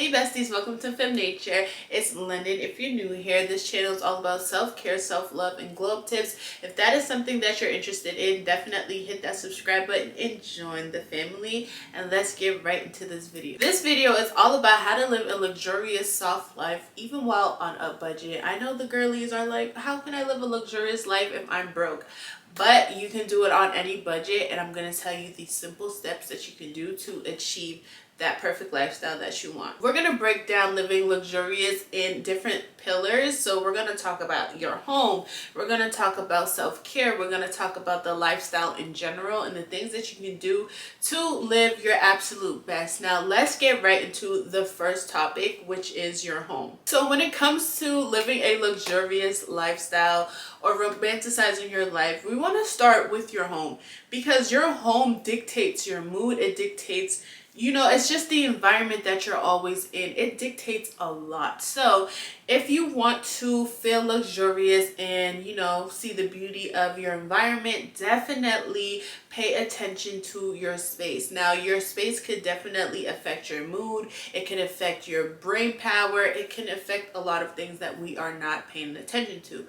Hey besties, welcome to Fem Nature. It's London. If you're new here, this channel is all about self-care, self-love, and glow up tips. If that is something that you're interested in, definitely hit that subscribe button and join the family. And let's get right into this video. This video is all about how to live a luxurious, soft life even while on a budget. I know the girlies are like, how can I live a luxurious life if I'm broke? But you can do it on any budget, and I'm going to tell you these simple steps that you can do to achieve that perfect lifestyle that you want. We're going to break down living luxurious in different pillars. So we're going to talk about your home. We're going to talk about self-care. We're going to talk about the lifestyle in general and the things that you can do to live your absolute best. Now let's get right into the first topic, which is your home. So when it comes to living a luxurious lifestyle or romanticizing your life, we want to start with your home, because your home dictates your mood. It dictates, it's just the environment that you're always in. It dictates a lot. So if you want to feel luxurious and, see the beauty of your environment, definitely pay attention to your space. Now, your space could definitely affect your mood. It can affect your brain power. It can affect a lot of things that we are not paying attention to.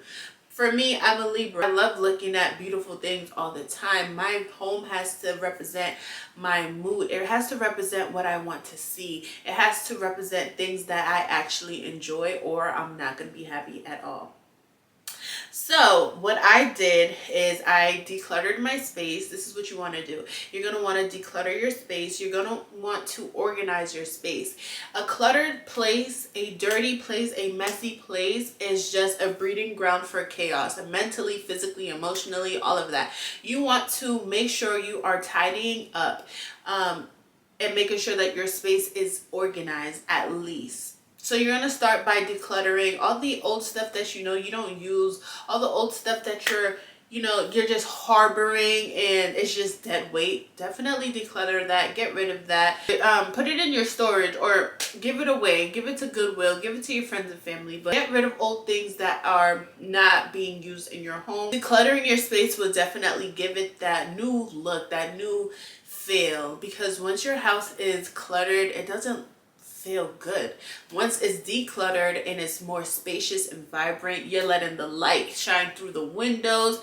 For me, I'm a Libra. I love looking at beautiful things all the time. My home has to represent my mood. It has to represent what I want to see. It has to represent things that I actually enjoy, or I'm not going to be happy at all. So what I did is I decluttered my space. This is what you want to do. You're going to want to declutter your space. You're going to want to organize your space. A cluttered place, a dirty place, a messy place is just a breeding ground for chaos, mentally, physically, emotionally, all of that. You want to make sure you are tidying up and making sure that your space is organized at least. So you're going to start by decluttering all the old stuff that you don't use, all the old stuff that you're just harboring and it's just dead weight. Definitely declutter that, get rid of that. Put it in your storage or give it away, give it to Goodwill, give it to your friends and family, but get rid of old things that are not being used in your home. Decluttering your space will definitely give it that new look, that new feel, because once your house is cluttered, it doesn't feel good. Once it's decluttered and it's more spacious and vibrant, you're letting the light shine through the windows.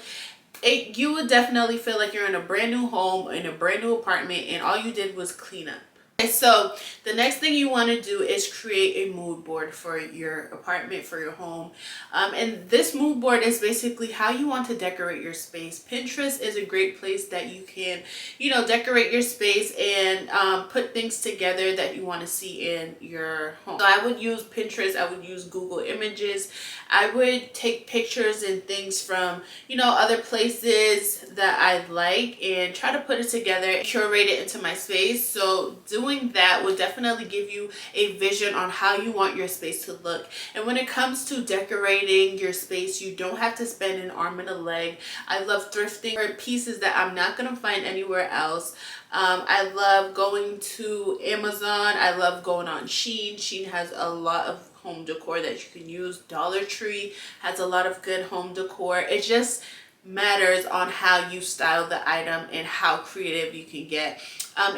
You would definitely feel like you're in a brand new home, in a brand new apartment, and all you did was clean up. And so the next thing you want to do is create a mood board for your apartment, for your home. And this mood board is basically how you want to decorate your space. Pinterest is a great place that you can, decorate your space and put things together that you want to see in your home. So I would use Pinterest. I would use Google Images. I would take pictures and things from, other places that I like and try to put it together, curate it into my space. So doing that will definitely give you a vision on how you want your space to look. And when it comes to decorating your space, you don't have to spend an arm and a leg. I love thrifting for pieces that I'm not going to find anywhere else. I love going to Amazon. I love going on Shein. Shein has a lot of home decor that you can use. Dollar Tree has a lot of good home decor. It just matters on how you style the item and how creative you can get.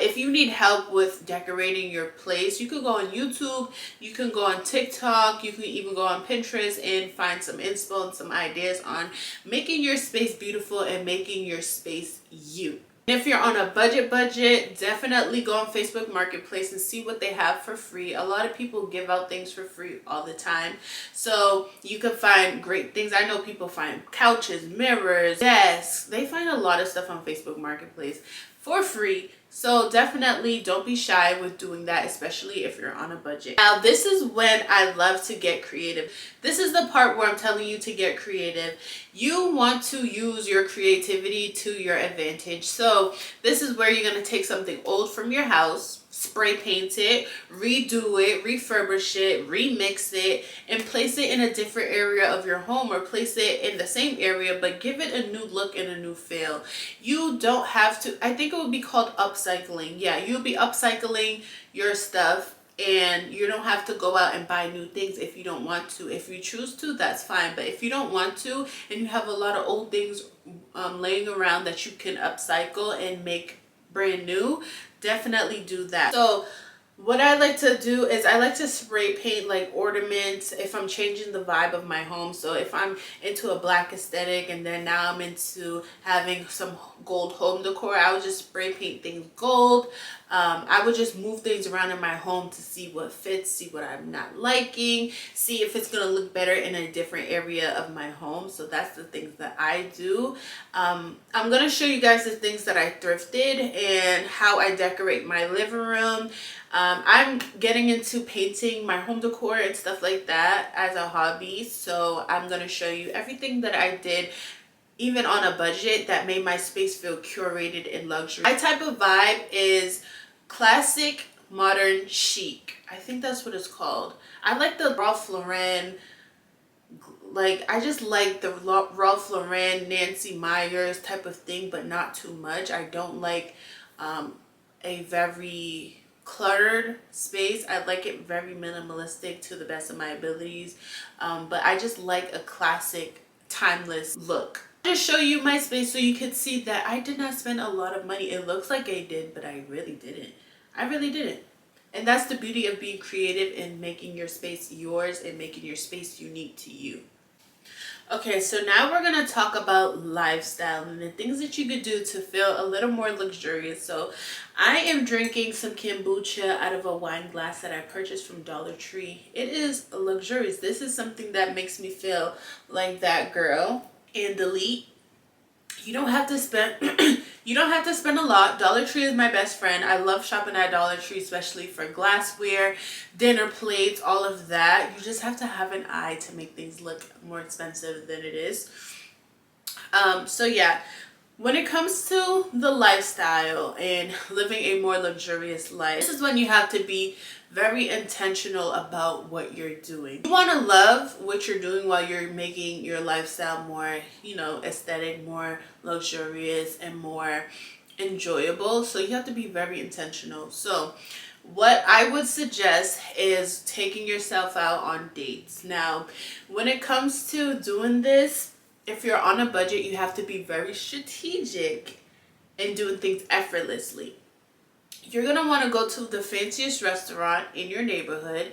If you need help with decorating your place, you can go on YouTube, you can go on TikTok, you can even go on Pinterest and find some inspo and some ideas on making your space beautiful and making your space you. If you're on a budget, definitely go on Facebook Marketplace and see what they have for free. A lot of people give out things for free all the time. So you can find great things. I know people find couches, mirrors, desks. They find a lot of stuff on Facebook Marketplace for free. So definitely don't be shy with doing that, especially if you're on a budget. Now, this is when I love to get creative. This is the part where I'm telling you to get creative. You want to use your creativity to your advantage. So this is where you're going to take something old from your house, spray paint it, redo it, refurbish it, remix it, and place it in a different area of your home, or place it in the same area but give it a new look and a new feel. You don't have to, I think it would be called upcycling. Yeah, you'll be upcycling your stuff, and you don't have to go out and buy new things if you don't want to. If you choose to, that's fine. But if you don't want to and you have a lot of old things laying around that you can upcycle and make brand new, definitely do that. So What I like to do is I like to spray paint like ornaments if I'm changing the vibe of my home. So if I'm into a black aesthetic and then now I'm into having some gold home decor, I would just spray paint things gold. I would just move things around in my home to see what fits, see what I'm not liking, see if it's going to look better in a different area of my home. So that's the things that I do. I'm going to show you guys the things that I thrifted and how I decorate my living room. I'm getting into painting my home decor and stuff like that as a hobby. So I'm going to show you everything that I did, even on a budget, that made my space feel curated and luxury. My type of vibe is classic, modern, chic. I think that's what it's called. I like the Ralph Lauren, I just like the Ralph Lauren, Nancy Meyers type of thing, but not too much. I don't like a very cluttered space. I like it very minimalistic to the best of my abilities, but I just like a classic, timeless look. I'll just show you my space so you can see that I did not spend a lot of money. It looks like I did, but I really didn't. I really didn't. And that's the beauty of being creative and making your space yours and making your space unique to you. Okay, so now we're going to talk about lifestyle and the things that you could do to feel a little more luxurious. So I am drinking some kombucha out of a wine glass that I purchased from Dollar Tree. It is luxurious. This is something that makes me feel like that girl. And delete. You don't have to spend you don't have to spend a lot. Dollar Tree is my best friend. I love shopping at Dollar Tree, especially for glassware, dinner plates, all of that. You just have to have an eye to make things look more expensive than it is. So yeah, when it comes to the lifestyle and living a more luxurious life, this is when you have to be very intentional about what you're doing. You want to love what you're doing while you're making your lifestyle more, aesthetic, more luxurious, and more enjoyable. So you have to be very intentional. So what I would suggest is taking yourself out on dates. Now, when it comes to doing this, if you're on a budget, you have to be very strategic and doing things effortlessly. You're going to want to go to the fanciest restaurant in your neighborhood,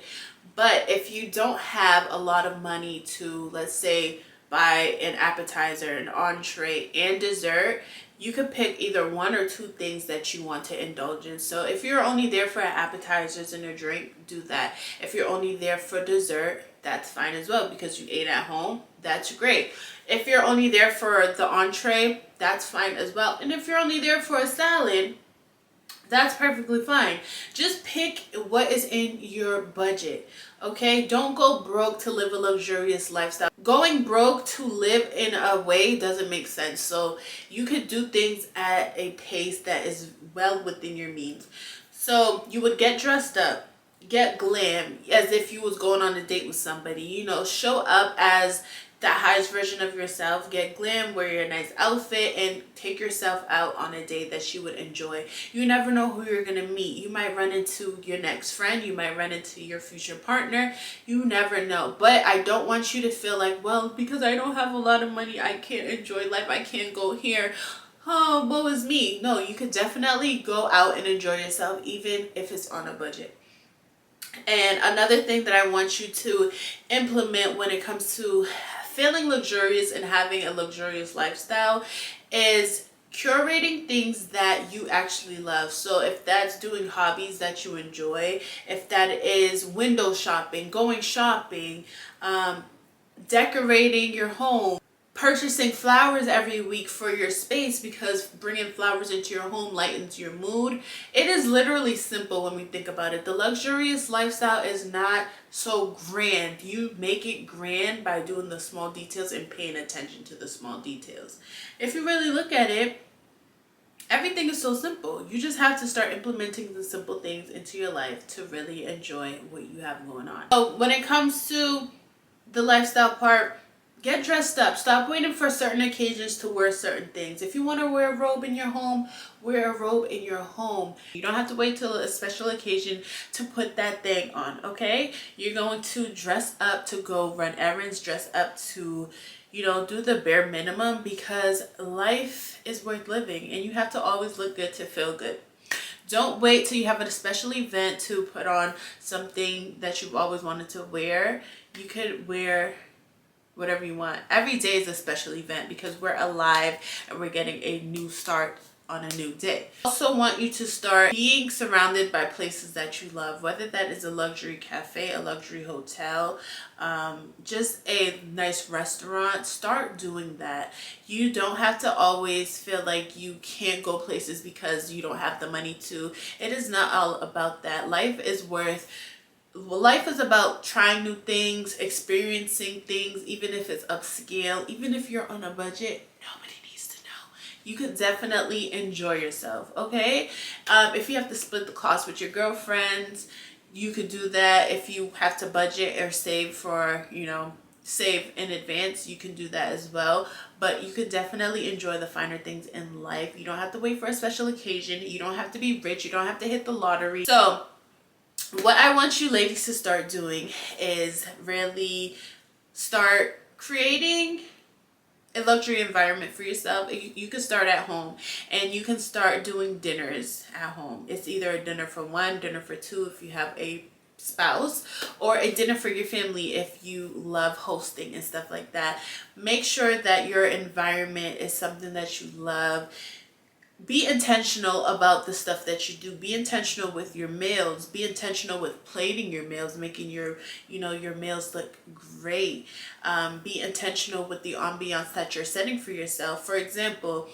but if you don't have a lot of money to, let's say, buy an appetizer, an entree, and dessert, you could pick either one or two things that you want to indulge in. So if you're only there for appetizers and a drink, do that. If you're only there for dessert, that's fine as well because you ate at home. That's great. If you're only there for the entree, that's fine as well. And if you're only there for a salad, that's perfectly fine. Just pick what is in your budget, okay? Don't go broke to live a luxurious lifestyle. Going broke to live in a way doesn't make sense. So you could do things at a pace that is well within your means. So you would get dressed up, get glam, as if you was going on a date with somebody. Show up as the highest version of yourself. Get glam, wear your nice outfit, and take yourself out on a date that you would enjoy. You never know who you're going to meet. You might run into your next friend. You might run into your future partner. You never know. But I don't want you to feel like, well, because I don't have a lot of money, I can't enjoy life. I can't go here. Oh, woe is me. No, you could definitely go out and enjoy yourself, even if it's on a budget. And another thing that I want you to implement when it comes to feeling luxurious and having a luxurious lifestyle is curating things that you actually love. So if that's doing hobbies that you enjoy, if that is window shopping, going shopping, decorating your home, purchasing flowers every week for your space, because bringing flowers into your home lightens your mood. It is literally simple when we think about it. The luxurious lifestyle is not so grand. You make it grand by doing the small details and paying attention to the small details. If you really look at it, everything is so simple. You just have to start implementing the simple things into your life to really enjoy what you have going on. So when it comes to the lifestyle part, get dressed up. Stop waiting for certain occasions to wear certain things. If you want to wear a robe in your home, wear a robe in your home. You don't have to wait till a special occasion to put that thing on, okay? You're going to dress up to go run errands, dress up to, do the bare minimum, because life is worth living and you have to always look good to feel good. Don't wait till you have a special event to put on something that you've always wanted to wear. You could wear whatever you want. Every day is a special event because we're alive and we're getting a new start on a new day. I also want you to start being surrounded by places that you love, whether that is a luxury cafe, a luxury hotel, just a nice restaurant. Start doing that. You don't have to always feel like you can't go places because you don't have the money to. It is not all about that. Life is about trying new things, experiencing things, even if it's upscale, even if you're on a budget. Nobody needs to know. You could definitely enjoy yourself, okay? If you have to split the cost with your girlfriends, you could do that. If you have to budget or save for, save in advance, you can do that as well. But you could definitely enjoy the finer things in life. You don't have to wait for a special occasion. You don't have to be rich. You don't have to hit the lottery. So what I want you ladies to start doing is really start creating a luxury environment for yourself. You can start at home, and you can start doing dinners at home. It's either a dinner for one, dinner for two if you have a spouse, or a dinner for your family if you love hosting and stuff like that. Make sure that your environment is something that you love. Be intentional about the stuff that you do. Be intentional with your meals. Be intentional with plating your meals, making your meals look great. Be intentional with the ambiance that you're setting for yourself. For example,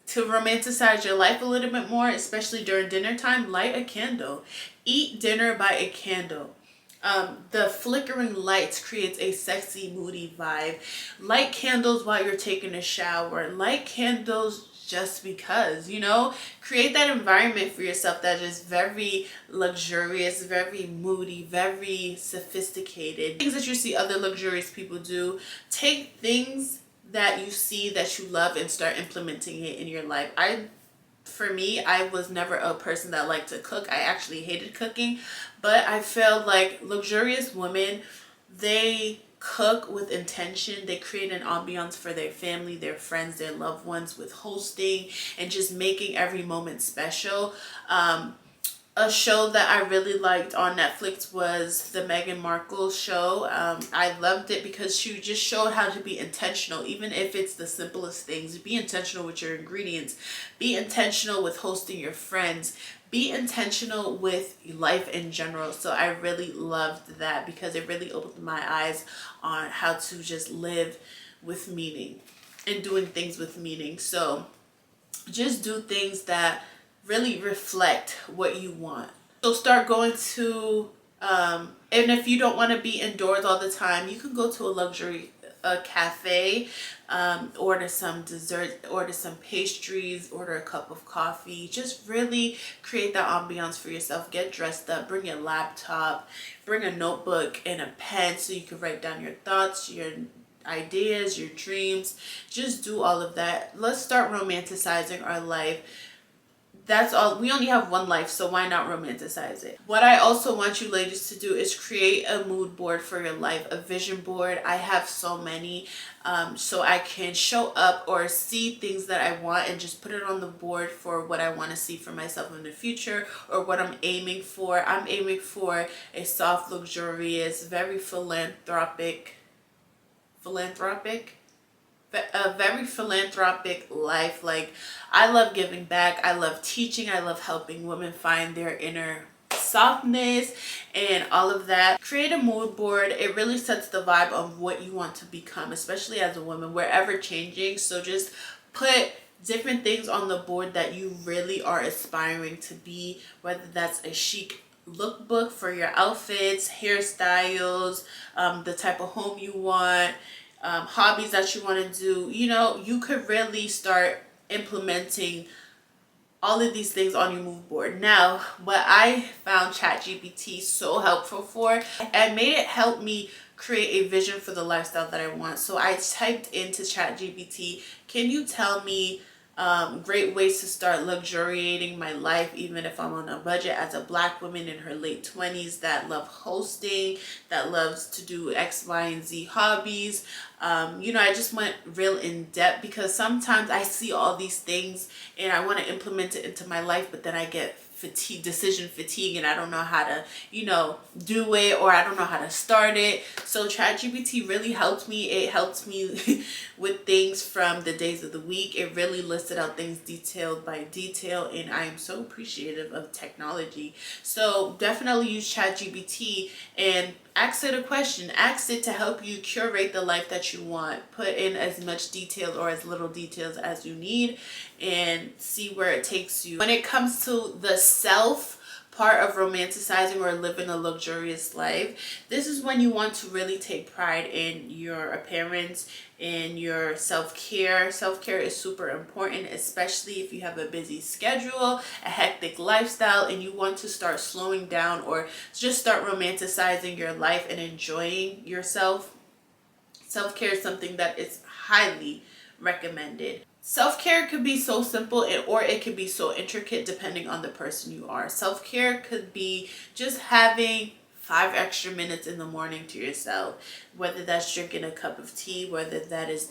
to romanticize your life a little bit more, especially during dinner time, light a candle. Eat dinner by a candle. The flickering lights creates a sexy, moody vibe. Light candles while you're taking a shower. Light candles just because, create that environment for yourself that is very luxurious, very moody, very sophisticated. Things that you see other luxurious people do. Take things that you see that you love and start implementing it in your life. For me, I was never a person that liked to cook. I actually hated cooking, but I felt like luxurious women, they cook with intention. They create an ambiance for their family, their friends, their loved ones with hosting and just making every moment special. A show that I really liked on Netflix was the Meghan Markle show. I loved it because she just showed how to be intentional, even if it's the simplest things. Be intentional with your ingredients. Be intentional with hosting your friends. Be intentional with life in general. So I really loved that because it really opened my eyes on how to just live with meaning and doing things with meaning. So just do things that really reflect what you want. So start going to, and if you don't want to be indoors all the time, you can go to a cafe, order some dessert, order some pastries, order a cup of coffee. Just really create that ambiance for yourself. Get dressed up, bring your laptop, bring a notebook and a pen so you can write down your thoughts, your ideas, your dreams. Just do all of that. Let's start romanticizing our life. That's all. We only have one life, so why not romanticize it? What I also want you ladies to do is create a mood board for your life, a vision board. I have so many, so I can show up or see things that I want and just put it on the board for what I want to see for myself in the future or what I'm aiming for. I'm aiming for a soft, luxurious, very philanthropic a very philanthropic life. Like, I love giving back. I love teaching. I love helping women find their inner softness and all of that. Create a mood board. It really sets the vibe of what you want to become, especially as a woman. We're ever changing, so just put different things on the board that you really are aspiring to be, whether that's a chic lookbook for your outfits, hairstyles, the type of home you want, hobbies that you want to do. You could really start implementing all of these things on your mood board. Now, what I found ChatGPT so helpful for, I made it help me create a vision for the lifestyle that I want. So I typed into ChatGPT, can you tell me Great ways to start luxuriating my life, even if I'm on a budget, as a Black woman in her late 20s that love hosting, that loves to do X, Y, and Z hobbies. I just went real in depth because sometimes I see all these things and I want to implement it into my life, but then I get decision fatigue, and I don't know how to, do it, or I don't know how to start it. So ChatGPT really helped me. It helped me with things from the days of the week. It really listed out things detailed by detail, and I am so appreciative of technology. So definitely use ChatGPT and ask it a question. Ask it to help you curate the life that you want. Put in as much details or as little details as you need and see where it takes you. When it comes to the self part of romanticizing or living a luxurious life, this is when you want to really take pride in your appearance, in your self-care. Self-care is super important, especially if you have a busy schedule, a hectic lifestyle, and you want to start slowing down or just start romanticizing your life and enjoying yourself. Self-care is something that is highly recommended. Self-care could be so simple or it could be so intricate depending on the person you are. Self-care could be just having 5 extra minutes in the morning to yourself, whether that's drinking a cup of tea, whether that is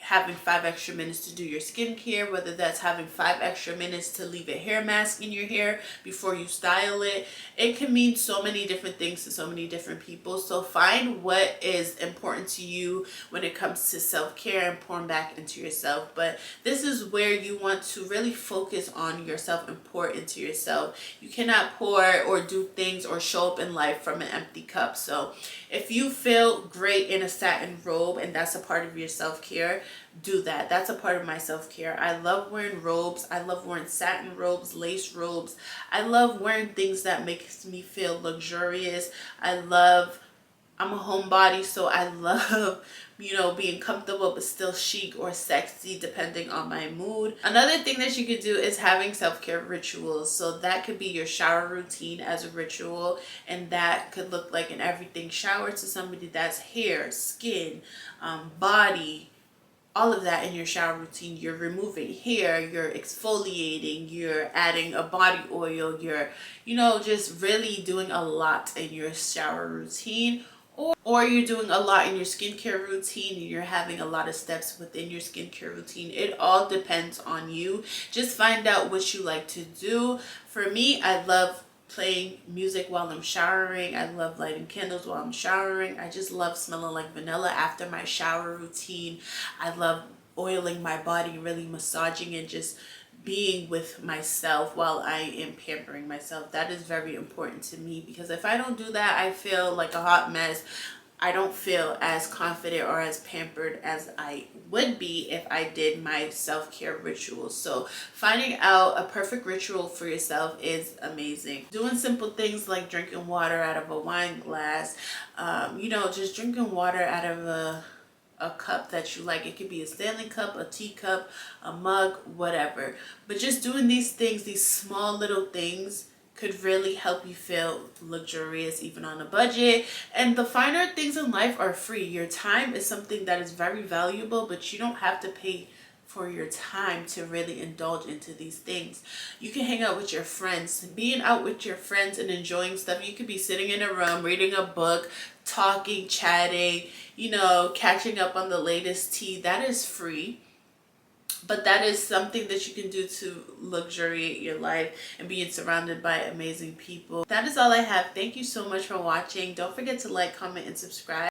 having 5 extra minutes to do your skincare, whether that's having 5 extra minutes to leave a hair mask in your hair before you style it. It can mean so many different things to so many different people. So find what is important to you when it comes to self-care and pouring back into yourself. But this is where you want to really focus on yourself and pour into yourself. You cannot pour or do things or show up in life from an empty cup. So if you feel great in a satin robe and that's a part of your self-care, do that. That's a part of my self-care. I love wearing robes. I love wearing satin robes, lace robes. I love wearing things that makes me feel luxurious. I'm a homebody, so I love, being comfortable but still chic or sexy depending on my mood. Another thing that you could do is having self-care rituals. So that could be your shower routine as a ritual, and that could look like an everything shower to somebody that's hair, skin, body, all of that in your shower routine. You're removing hair, you're exfoliating, you're adding a body oil, you're, just really doing a lot in your shower routine. Or you're doing a lot in your skincare routine and you're having a lot of steps within your skincare routine. It all depends on you. Just find out what you like to do. For me, I love playing music while I'm showering. I love lighting candles while I'm showering. I just love smelling like vanilla after my shower routine. I love oiling my body, really massaging and just being with myself while I am pampering myself. That is very important to me because if I don't do that, I feel like a hot mess. I don't feel as confident or as pampered as I would be if I did my self-care rituals. So finding out a perfect ritual for yourself is amazing. Doing simple things like drinking water out of a wine glass, just drinking water out of a cup that you like. It could be a Stanley cup, a teacup, a mug, whatever. But just doing these things, these small little things, could really help you feel luxurious even on a budget. And the finer things in life are free. Your time is something that is very valuable, but you don't have to pay for your time to really indulge into these things. You can hang out with your friends. Being out with your friends and enjoying stuff, you could be sitting in a room reading a book, talking, chatting, catching up on the latest tea. That is free. But that is something that you can do to luxuriate your life and being surrounded by amazing people. That is all I have. Thank you so much for watching. Don't forget to like, comment, and subscribe.